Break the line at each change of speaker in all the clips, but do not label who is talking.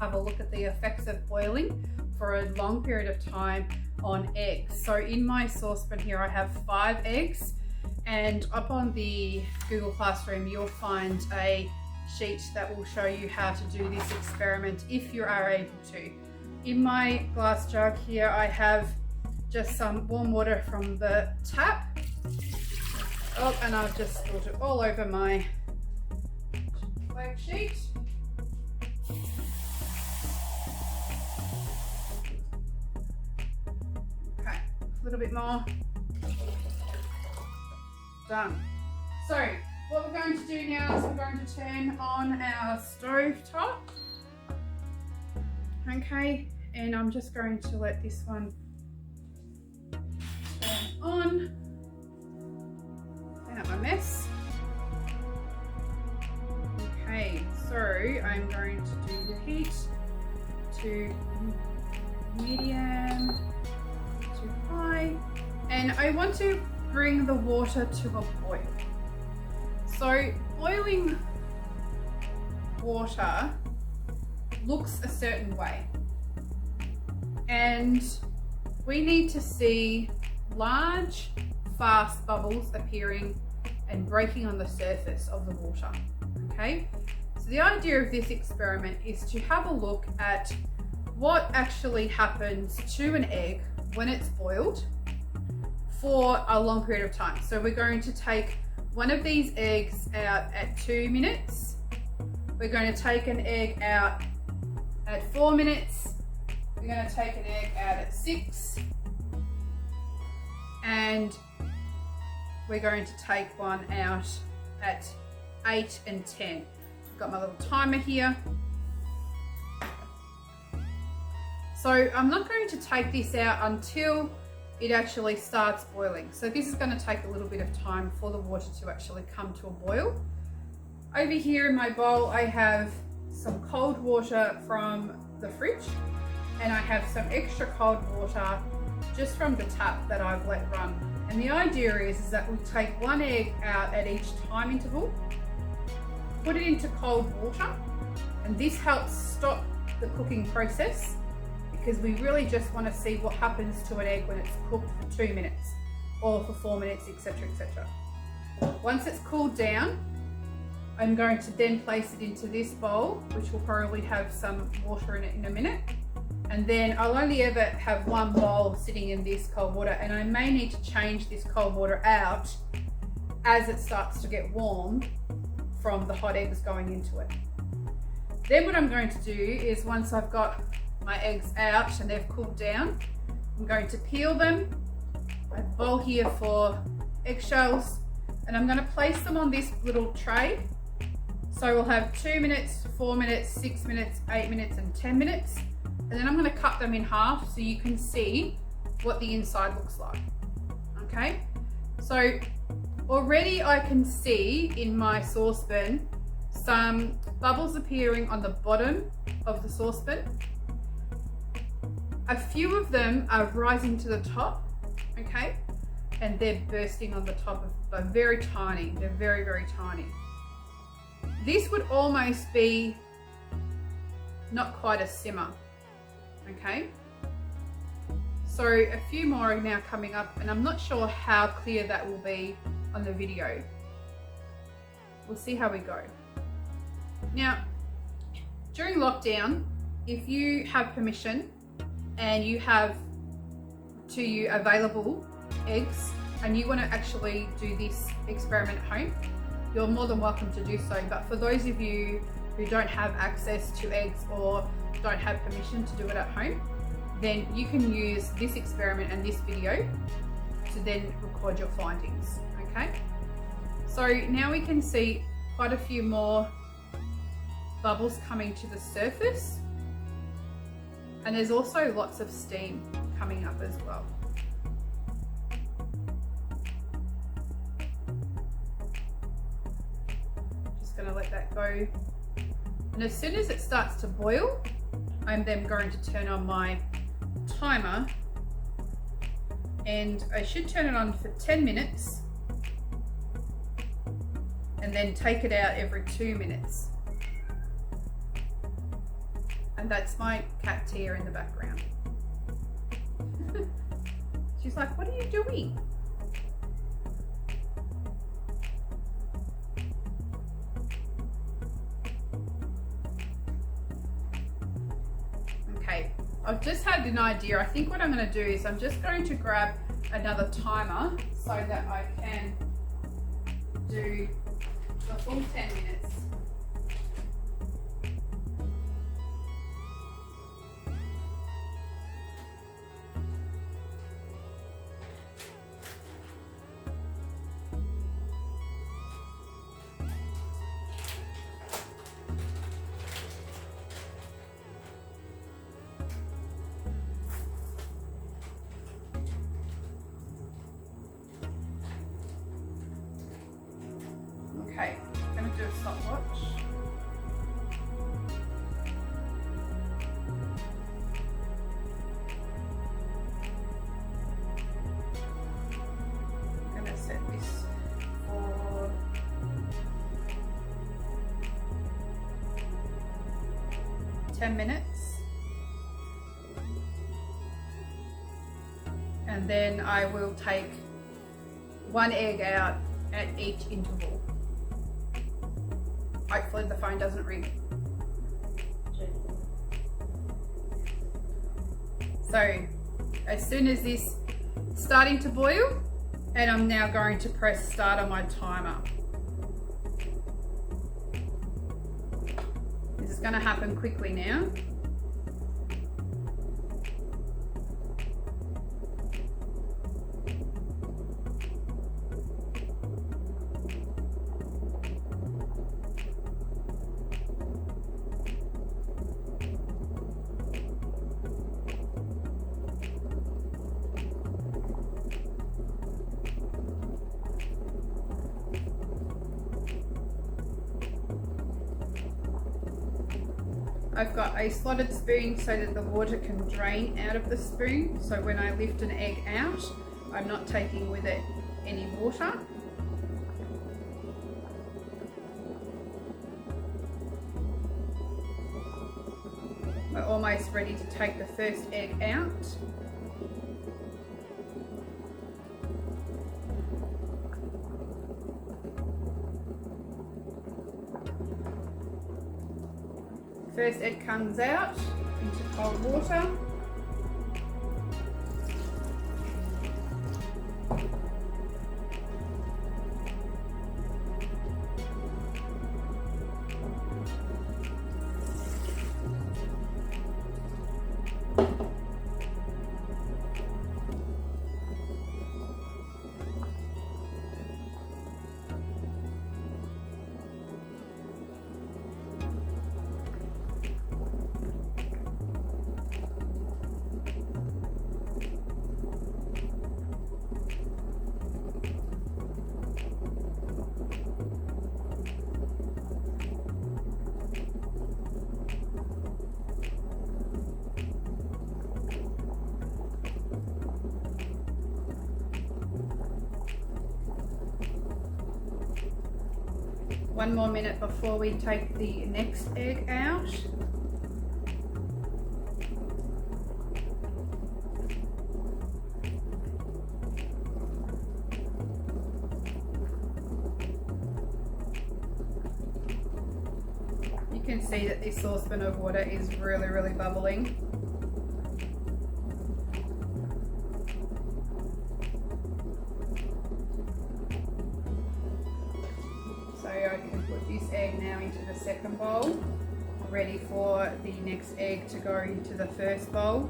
have a look at the effects of boiling for a long period of time on eggs. So in my saucepan here, I have 5 eggs, and up on the Google Classroom, you'll find a sheet that will show you how to do this experiment if you are able to. In my glass jug here, I have just some warm water from the tap. Oh, and I've just spilled it all over my worksheet. Okay, a little bit more. Done. So what we're going to do now is we're going to turn on our stove top. Okay, and I'm just going to let this one turn on. Clean up my mess. Okay, so I'm going to do the heat to medium to high, and I want to bring the water to a boil. So boiling water looks a certain way, and we need to see large, fast bubbles appearing and breaking on the surface of the water. Okay, so the idea of this experiment is to have a look at what actually happens to an egg when it's boiled for a long period of time. So we're going to take one of these eggs out at 2 minutes. We're going to take an egg out at 4 minutes. We're going to take an egg out at 6. And we're going to take one out at 8 and 10. I've got my little timer here. So I'm not going to take this out until it actually starts boiling. So this is going to take a little bit of time for the water to actually come to a boil. Over here in my bowl, I have some cold water from the fridge, and I have some extra cold water just from the tap that I've let run. And the idea is that we take one egg out at each time interval, put it into cold water, and this helps stop the cooking process, because we really just want to see what happens to an egg when it's cooked for 2 minutes or for 4 minutes, etc, etc. Once it's cooled down, I'm going to then place it into this bowl, which will probably have some water in it in a minute. And then I'll only ever have one bowl sitting in this cold water, and I may need to change this cold water out as it starts to get warm from the hot eggs going into it. Then what I'm going to do is, once I've got my eggs out and they've cooled down, I'm going to peel them. I have a bowl here for eggshells, and I'm going to place them on this little tray. So we'll have 2 minutes, 4 minutes, 6 minutes, 8 minutes, and 10 minutes. And then I'm going to cut them in half so you can see what the inside looks like. Okay, so already I can see in my saucepan some bubbles appearing on the bottom of the saucepan. A few of them are rising to the top, okay, and they're bursting on the top of, they're very tiny, they're very, very tiny. This would almost be not quite a simmer, okay. So a few more are now coming up, and I'm not sure how clear that will be on the video. We'll see how we go. Now, during lockdown, if you have permission and you have to you available eggs and you want to actually do this experiment at home, you're more than welcome to do so. But for those of you who don't have access to eggs or don't have permission to do it at home, then you can use this experiment and this video to then record your findings, okay? So now we can see quite a few more bubbles coming to the surface, and there's also lots of steam coming up as well. Just gonna let that go. And as soon as it starts to boil, I'm then going to turn on my timer, and I should turn it on for 10 minutes and then take it out every 2 minutes. And And that's my cat Tia in the background. She's like, what are you doing? Okay, I've just had an idea. I think what I'm going to do is I'm just going to grab another timer so that I can do the full 10 minutes. Okay, I'm going to do a stopwatch. I'm going to set this for 10 minutes. And then I will take one egg out at each interval. Hopefully the phone doesn't ring. So as soon as this is starting to boil, and I'm now going to press start on my timer. This is going to happen quickly now. I've got a slotted spoon so that the water can drain out of the spoon. So when I lift an egg out, I'm not taking with it any water. We're almost ready to take the first egg out. First egg comes out into cold water. One more minute before we take the next egg out. You can see that this saucepan of water is really bubbling. So I can put this egg now into the second bowl, ready for the next egg to go into the first bowl.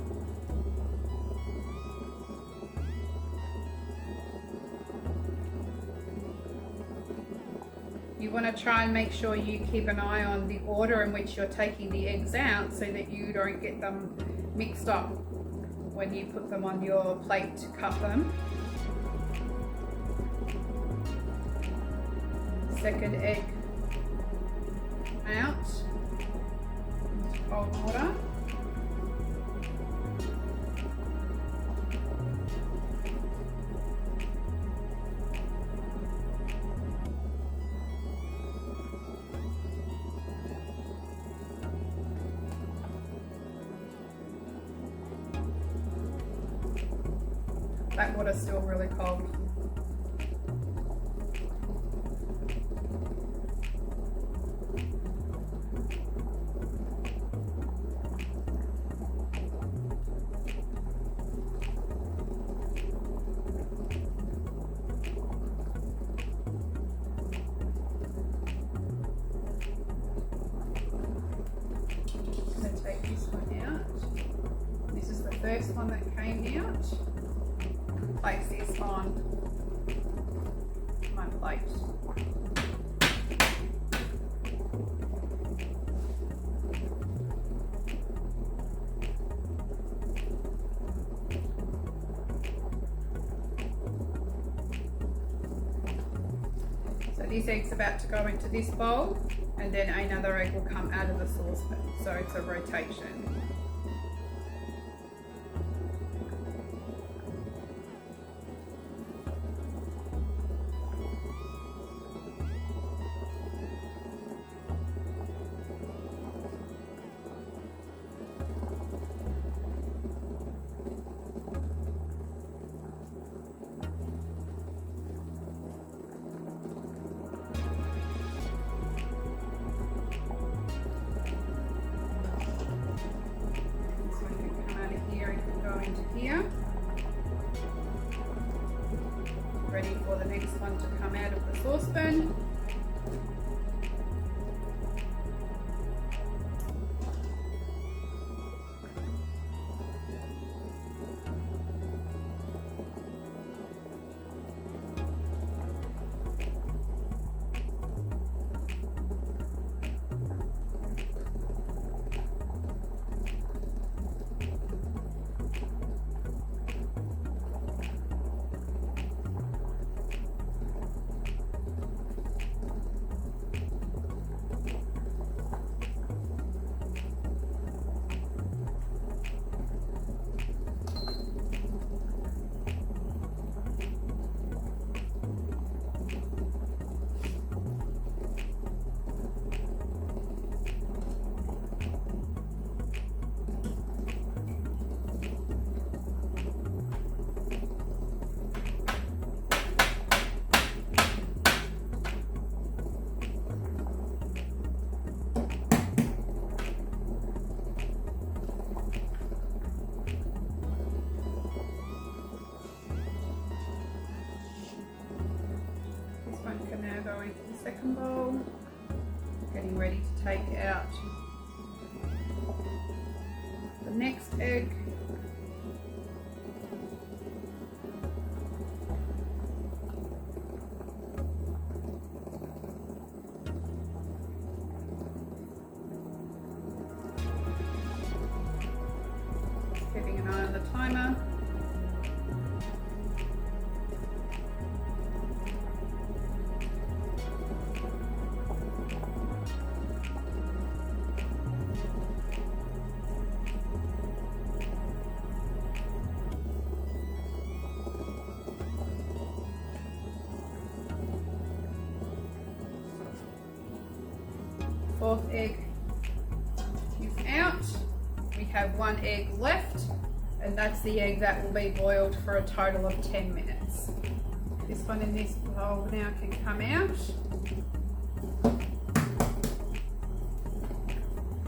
You want to try and make sure you keep an eye on the order in which you're taking the eggs out so that you don't get them mixed up when you put them on your plate to cut them. Second egg out into cold water. That water's still really cold. First one that came out, place this on my plate. So this egg's about to go into this bowl, and then another egg will come out of the saucepan, so it's a rotation. Here, ready for the next one to come out of the saucepan. Go into the second bowl, getting ready to take out the next egg. Keeping an eye on the timer. Fourth egg is out. We have one egg left, and that's the egg that will be boiled for a total of 10 minutes. This one in this bowl now can come out.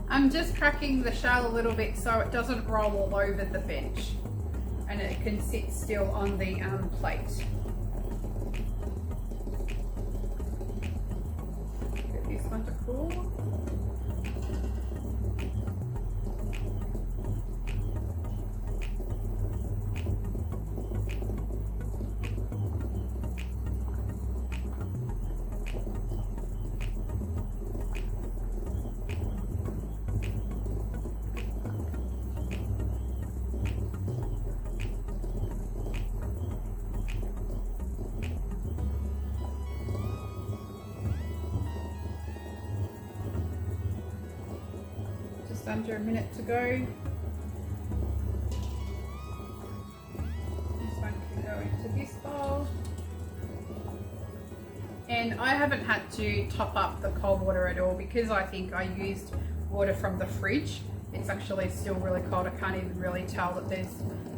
I'm just cracking the shell a little bit so it doesn't roll all over the bench, and it can sit still on the plate. Get this one to cool. Under a minute to go. This one can go into this bowl. And I haven't had to top up the cold water at all because I think I used water from the fridge. It's actually still really cold. I can't even really tell that there's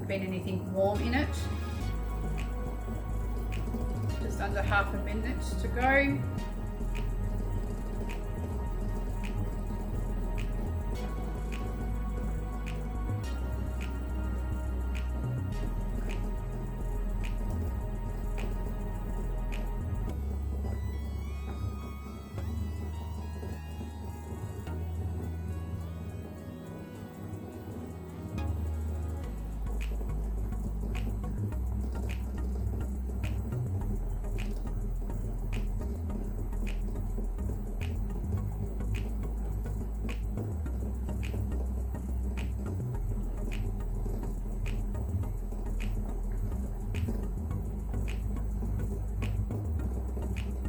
been anything warm in it. just under half a minute to go.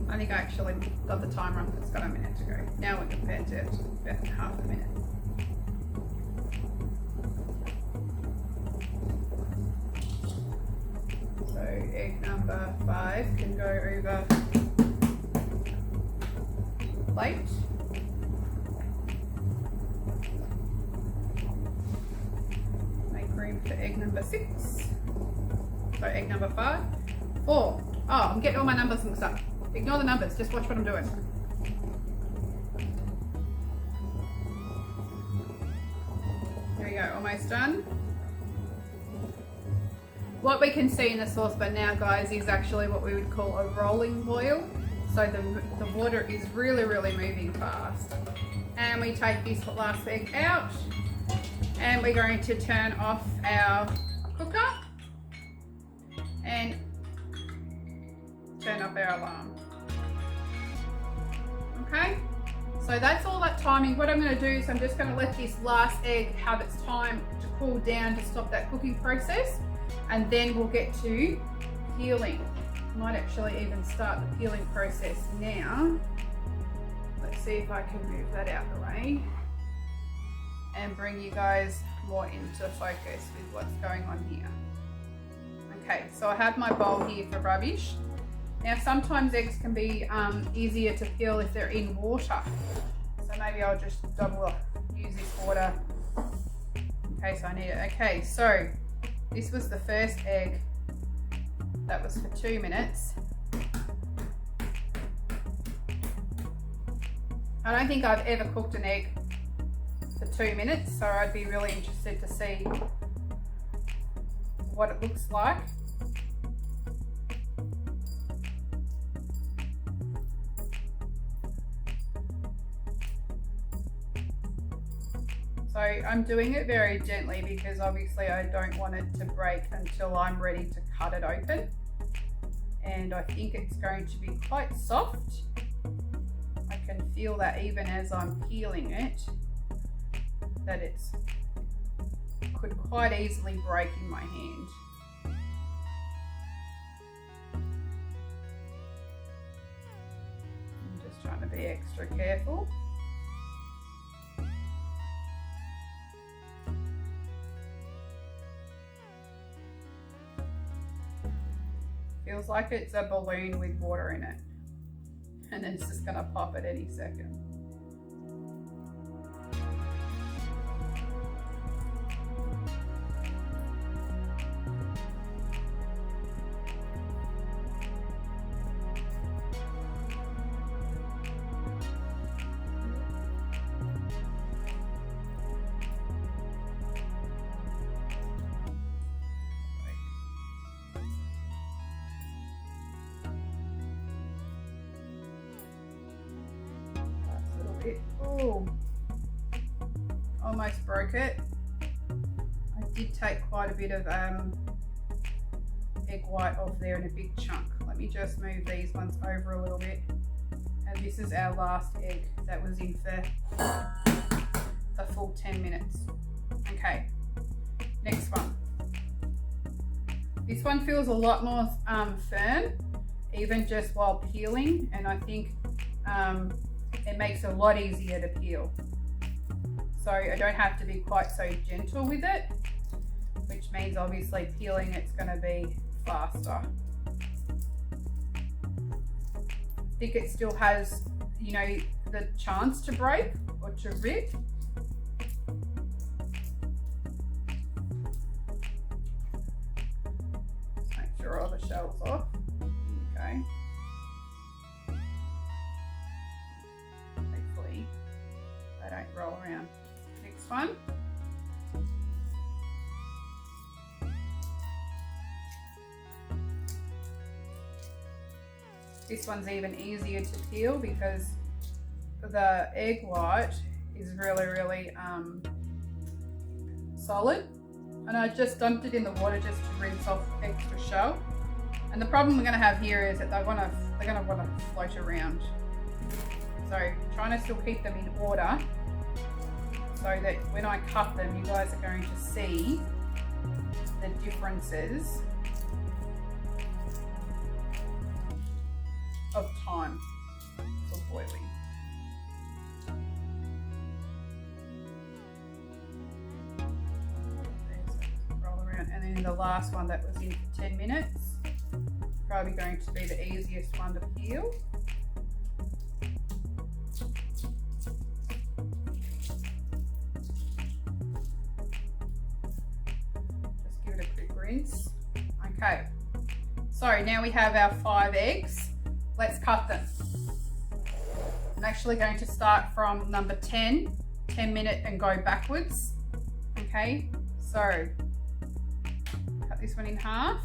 I think I actually got the timer on, it's got a minute to go. Now we're compared to about half a minute. So egg number 5 can go over plate. Make room for egg number 6. So egg number 5. 4. Oh, I'm getting all my numbers mixed up. Ignore the numbers, just watch what I'm doing. There we go, almost done. What we can see in the saucepan now, guys, is actually what we would call a rolling boil. So the water is really, really moving fast. And we take this last egg out and we're going to turn off our cooker and turn up our alarm. Okay, so that's all that timing. What I'm going to do is I'm just going to let this last egg have its time to cool down to stop that cooking process, and then we'll get to peeling. Might actually even start the peeling process now. Let's see if I can move that out of the way and bring you guys more into focus with what's going on here. Okay, so I have my bowl here for rubbish. Now sometimes eggs can be easier to peel if they're in water. So maybe I'll just use this water in case I need it. Okay, so this was the first egg. That was for 2 minutes. I don't think I've ever cooked an egg for 2 minutes, so I'd be really interested to see what it looks like. So I'm doing it very gently because obviously I don't want it to break until I'm ready to cut it open. And I think it's going to be quite soft. I can feel that even as I'm peeling it, that it's could quite easily break in my hand. I'm just trying to be extra careful. Feels like it's a balloon with water in it, and it's just going to pop at any second. Oh, almost broke it. I did take quite a bit of egg white off there in a big chunk. Let me just move these ones over a little bit. And this is our last egg that was in for the full 10 minutes. Okay, next one. This one feels a lot more firm, even just while peeling, and I think it makes it a lot easier to peel. So I don't have to be quite so gentle with it, which means obviously peeling it's going to be faster. I think it still has, you know, the chance to break or to rip. Just make sure all the shells off. Okay. roll around. Next one. This one's even easier to peel because the egg white is really solid. And I just dumped it in the water just to rinse off extra shell. And the problem we're going to have here is that they're going to want to float around. So trying to still keep them in order so that when I cut them, you guys are going to see the differences of time for boiling. Roll around, and then the last one that was in for 10 minutes, probably going to be the easiest one to peel. Just give it a quick rinse. Okay, so now we have our 5 eggs. Let's cut them. I'm actually going to start from number 10 minute and go backwards. Okay, so cut this one in half.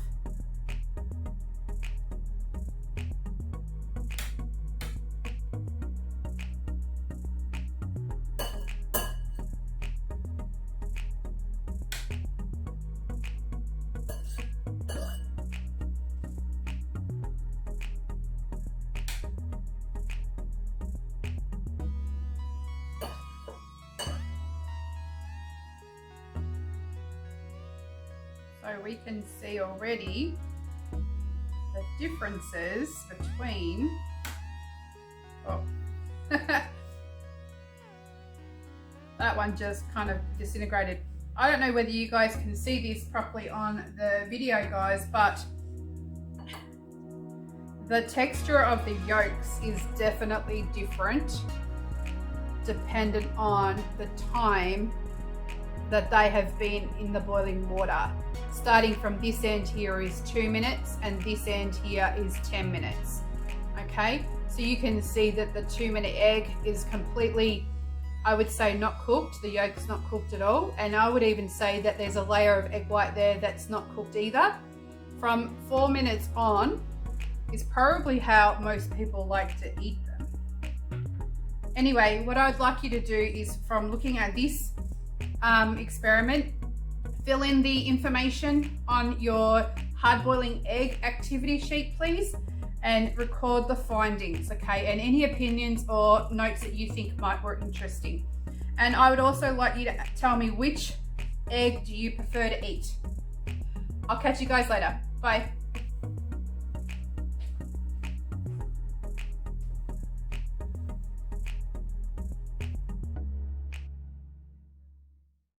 So we can see already the differences between, that one just kind of disintegrated. I don't know whether you guys can see this properly on the video, guys, but the texture of the yolks is definitely different dependent on the time that they have been in the boiling water. Starting from this end here is 2 minutes and this end here is 10 minutes. Okay, so you can see that the 2 minute egg is completely, I would say, not cooked. The yolk's not cooked at all. And I would even say that there's a layer of egg white there that's not cooked either. From 4 minutes on is probably how most people like to eat them. Anyway, what I'd like you to do is, from looking at this experiment, fill in the information on your hard boiling egg activity sheet, please, and record the findings, okay, and any opinions or notes that you think might be interesting. And I would also like you to tell me which egg do you prefer to eat. I'll catch you guys later. Bye.